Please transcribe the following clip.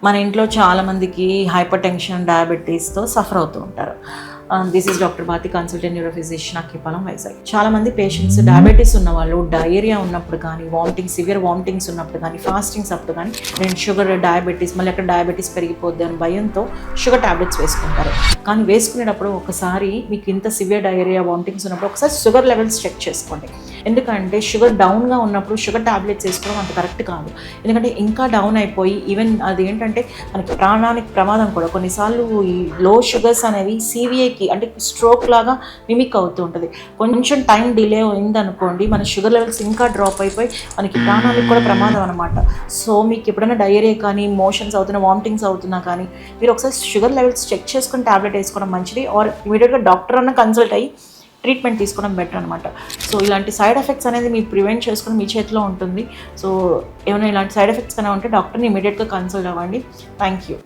మన ఇంట్లో చాలామందికి హైపర్ టెన్షన్, డయాబెటీస్తో సఫర్ అవుతూ ఉంటారు. This is doctor Bhati, consultant neuro physician, Akkipalem, Vizag. చాలామంది పేషెంట్స్ డయాబెటీస్ ఉన్న వాళ్ళు డయేరియా ఉన్నప్పుడు కానీ, సివియర్ వామిటింగ్స్ ఉన్నప్పుడు కానీ, ఫాస్టింగ్స్ అప్పుడు కానీ నేను షుగర్, డయాబెటీస్, మళ్ళీ అక్కడ డయాబెటీస్ పెరిగిపోద్ది అని భయంతో షుగర్ టాబ్లెట్స్ వేసుకుంటారు. కానీ వేసుకునేటప్పుడు ఒకసారి మీకు ఇంత సివియర్ డయేరియా, వామిటింగ్స్ ఉన్నప్పుడు ఒకసారి షుగర్ లెవెల్స్ చెక్ చేసుకోండి. ఎందుకంటే షుగర్ డౌన్గా ఉన్నప్పుడు షుగర్ టాబ్లెట్స్ వేసుకోవడం అంత కరెక్ట్ కాదు. ఎందుకంటే ఇంకా డౌన్ అయిపోయి ఈవెన్ అది ఏంటంటే మనకి ప్రాణానికి ప్రమాదం కూడా. కొన్నిసార్లు ఈ లో షుగర్స్ అనేవి CVAకి అంటే స్ట్రోక్ లాగా మిమిక్ అవుతూ ఉంటుంది. కొంచెం టైం డిలే అయిందనుకోండి, మన షుగర్ లెవెల్స్ ఇంకా డ్రాప్ అయిపోయి మనకి ప్రాణానికి కూడా ప్రమాదం అనమాట. సో మీకు ఎప్పుడైనా డయేరియా కానీ, మోషన్స్ అవుతున్నా, వామిటింగ్స్ అవుతున్నా కానీ మీరు ఒకసారి షుగర్ లెవెల్స్ చెక్ చేసుకుని టాబ్లెట్ వేసుకోవడం మంచిది. ఆర్ ఇమీడియట్గా డాక్టర్ అన్న కన్సల్ట్ అయ్యి ట్రీట్మెంట్ తీసుకోవడం బెటర్ అనమాట. సో ఇలాంటి సైడ్ ఎఫెక్ట్స్ అనేది మీరు ప్రివెంట్ చేసుకుని మీ చేతిలో ఉంటుంది. సో ఏమైనా ఇలాంటి సైడ్ ఎఫెక్ట్స్ కన్నా ఉంటే డాక్టర్ని ఇమీడియట్గా కన్సల్ట్ అవ్వండి. Thank you.